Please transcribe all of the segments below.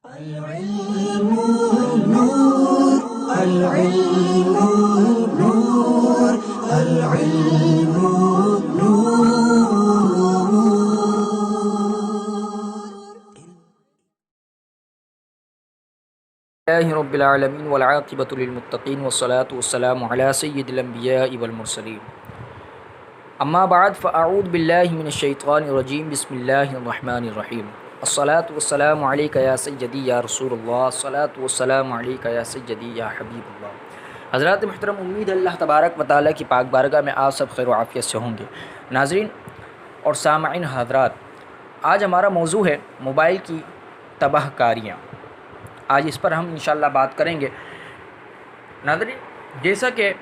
العلم نور العلم نور العلم نور لله رب العالمين والعاقبة للمتقين والصلاة والسلام على سيد الأنبياء والمرسلين أما بعد فأعوذ بالله من الشيطان الرجيم بسم الله الرحمن الرحيم الصلاة والسلام عليك يا سيدي يا رسول الله الصلاة والسلام عليك يا سيدي يا حبيب الله۔ حضرات محترم، امید ہے اللہ تبارک و تعالیٰ کی پاک بارگاہ میں آپ سب خیر و عافیت سے ہوں گے۔ ناظرین اور سامعین حضرات، آج ہمارا موضوع ہے موبائل کی تباہ کاریاں۔ آج اس پر ہم انشاءاللہ بات کریں گے۔ ناظرین، جیسا کہ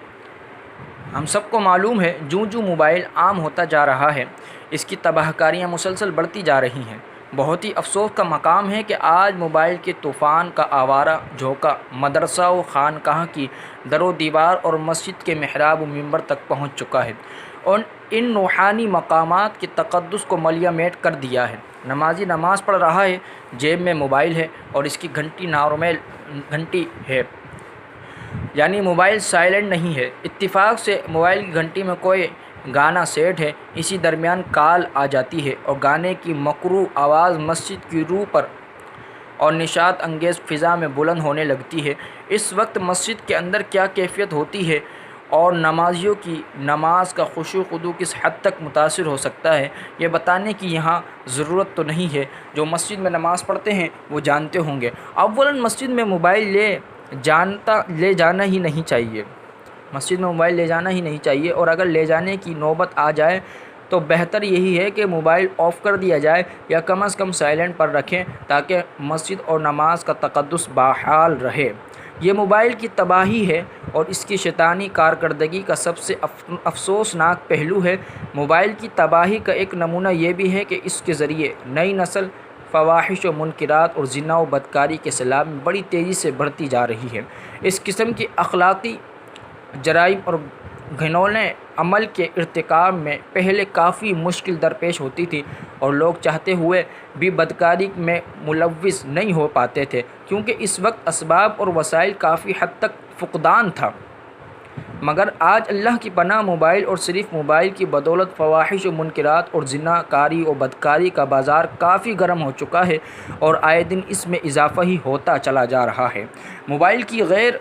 ہم سب کو معلوم ہے، جو موبائل عام ہوتا جا رہا ہے، اس کی تباہ کاریاں مسلسل بڑھتی جا رہی ہیں۔ بہت ہی افسوس کا مقام ہے کہ آج موبائل کے طوفان کا آوارہ جھونکا مدرسہ و خانقاہ کی در و دیوار اور مسجد کے محراب و منبر تک پہنچ چکا ہے اور ان روحانی مقامات کے تقدس کو ملیہ میٹ کر دیا ہے۔ نمازی نماز پڑھ رہا ہے، جیب میں موبائل ہے اور اس کی گھنٹی نارمل گھنٹی ہے، یعنی موبائل سائلنٹ نہیں ہے۔ اتفاق سے موبائل کی گھنٹی میں کوئی گانا سیٹ ہے، اسی درمیان کال آ جاتی ہے اور گانے کی مکروہ آواز مسجد کی روح پر اور نشاط انگیز فضا میں بلند ہونے لگتی ہے۔ اس وقت مسجد کے اندر کیا کیفیت ہوتی ہے اور نمازیوں کی نماز کا خشوع و خضوع کس حد تک متاثر ہو سکتا ہے، یہ بتانے کی یہاں ضرورت تو نہیں ہے۔ جو مسجد میں نماز پڑھتے ہیں وہ جانتے ہوں گے۔ اولاً مسجد میں موبائل لے جانا ہی نہیں چاہیے۔ مسجد میں موبائل لے جانا ہی نہیں چاہیے، اور اگر لے جانے کی نوبت آ جائے تو بہتر یہی ہے کہ موبائل آف کر دیا جائے یا کم از کم سائلنٹ پر رکھیں تاکہ مسجد اور نماز کا تقدس بحال رہے۔ یہ موبائل کی تباہی ہے اور اس کی شیطانی کارکردگی کا سب سے افسوسناک پہلو ہے۔ موبائل کی تباہی کا ایک نمونہ یہ بھی ہے کہ اس کے ذریعے نئی نسل فواحش و منکرات اور زنا و بدکاری کے سیلاب میں بڑی تیزی سے بڑھتی جا رہی ہے۔ اس قسم کی اخلاقی جرائم اور گھناؤنے عمل کے ارتکاب میں پہلے کافی مشکل درپیش ہوتی تھی اور لوگ چاہتے ہوئے بھی بدکاری میں ملوث نہیں ہو پاتے تھے، کیونکہ اس وقت اسباب اور وسائل کافی حد تک فقدان تھا۔ مگر آج اللہ کی پناہ موبائل اور صرف موبائل کی بدولت فواحش و منکرات اور زنا کاری و بدکاری کا بازار کافی گرم ہو چکا ہے اور آئے دن اس میں اضافہ ہی ہوتا چلا جا رہا ہے۔ موبائل کی غیر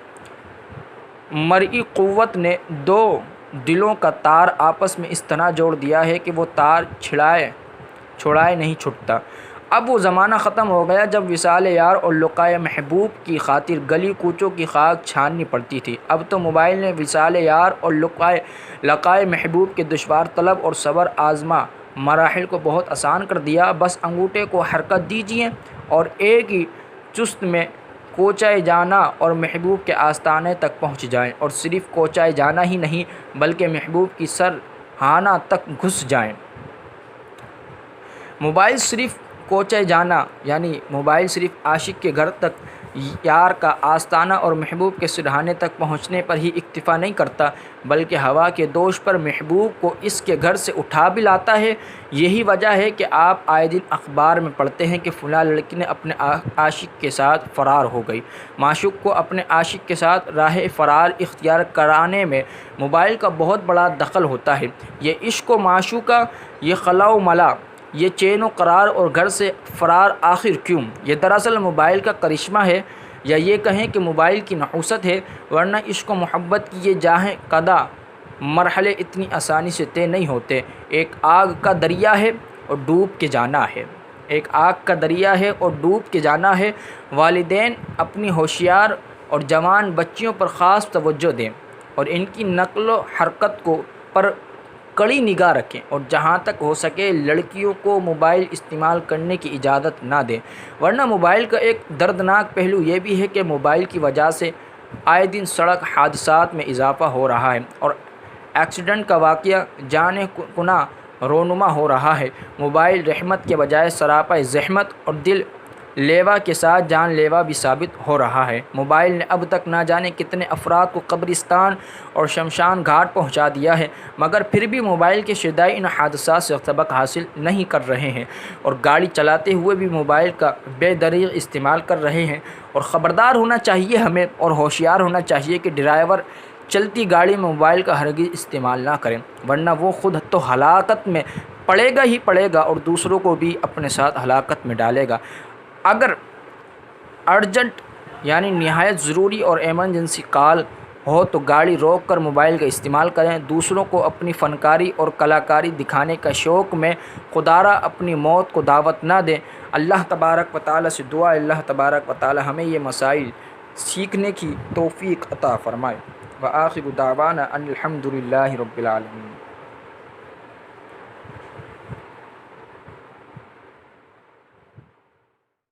مرئی قوت نے دو دلوں کا تار آپس میں اس طرح جوڑ دیا ہے کہ وہ تار چھڑائے نہیں چھٹتا۔ اب وہ زمانہ ختم ہو گیا جب وصال یار اور لقائے محبوب کی خاطر گلی کوچوں کی خاک چھاننی پڑتی تھی۔ اب تو موبائل نے وصال یار اور لقائے محبوب کے دشوار طلب اور صبر آزما مراحل کو بہت آسان کر دیا۔ بس انگوٹھے کو حرکت دیجیے اور ایک ہی چست میں کوچائے جانا اور محبوب کے آستانے تک پہنچ جائیں، اور صرف کوچائے جانا ہی نہیں بلکہ محبوب کی سرہانہ تک گھس جائیں۔ موبائل صرف کوچائے جانا یعنی موبائل صرف عاشق کے گھر تک، یار کا آستانہ اور محبوب کے سرہانے تک پہنچنے پر ہی اکتفا نہیں کرتا، بلکہ ہوا کے دوش پر محبوب کو اس کے گھر سے اٹھا بھی لاتا ہے۔ یہی وجہ ہے کہ آپ آئے دن اخبار میں پڑھتے ہیں کہ فلاں لڑکی نے اپنے عاشق کے ساتھ فرار ہو گئی۔ معشوق کو اپنے عاشق کے ساتھ راہ فرار اختیار کرانے میں موبائل کا بہت بڑا دخل ہوتا ہے۔ یہ عشق و معشوقہ، یہ خلا و ملا، یہ چین و قرار اور گھر سے فرار آخر کیوں؟ یہ دراصل موبائل کا کرشمہ ہے، یا یہ کہیں کہ موبائل کی نحوست ہے، ورنہ عشق و محبت کی یہ جاہیں قدہ مرحلے اتنی آسانی سے طے نہیں ہوتے۔ ایک آگ کا دریا ہے اور ڈوب کے جانا ہے۔ ایک آگ کا دریا ہے اور ڈوب کے جانا ہے۔ والدین اپنی ہوشیار اور جوان بچیوں پر خاص توجہ دیں اور ان کی نقل و حرکت پر کڑی نگاہ رکھیں، اور جہاں تک ہو سکے لڑکیوں کو موبائل استعمال کرنے کی اجازت نہ دیں، ورنہ موبائل کا ایک دردناک پہلو یہ بھی ہے کہ موبائل کی وجہ سے آئے دن سڑک حادثات میں اضافہ ہو رہا ہے اور ایکسیڈنٹ کا واقعہ جانے کناں رونما ہو رہا ہے۔ موبائل رحمت کے بجائے سراپا زحمت اور دل لیوا کے ساتھ جان لیوا بھی ثابت ہو رہا ہے۔ موبائل نے اب تک نہ جانے کتنے افراد کو قبرستان اور شمشان گھاٹ پہنچا دیا ہے، مگر پھر بھی موبائل کے شدید ان حادثات سے سبق حاصل نہیں کر رہے ہیں اور گاڑی چلاتے ہوئے بھی موبائل کا بے دریغ استعمال کر رہے ہیں۔ اور خبردار ہونا چاہیے ہمیں اور ہوشیار ہونا چاہیے کہ ڈرائیور چلتی گاڑی میں موبائل کا ہرگز استعمال نہ کریں، ورنہ وہ خود تو ہلاکت میں پڑے گا ہی پڑے گا اور دوسروں کو بھی اپنے ساتھ ہلاکت میں ڈالے گا۔ اگر ارجنٹ یعنی نہایت ضروری اور ایمرجنسی کال ہو تو گاڑی روک کر موبائل کا استعمال کریں۔ دوسروں کو اپنی فنکاری اور کلاکاری دکھانے کا شوق میں خودارا اپنی موت کو دعوت نہ دیں۔ اللہ تبارک و تعالی سے دعا ہے اللہ تبارک و تعالی ہمیں یہ مسائل سیکھنے کی توفیق عطا فرمائے۔ وآخر دعوانا ان الحمد للہ رب العالمین۔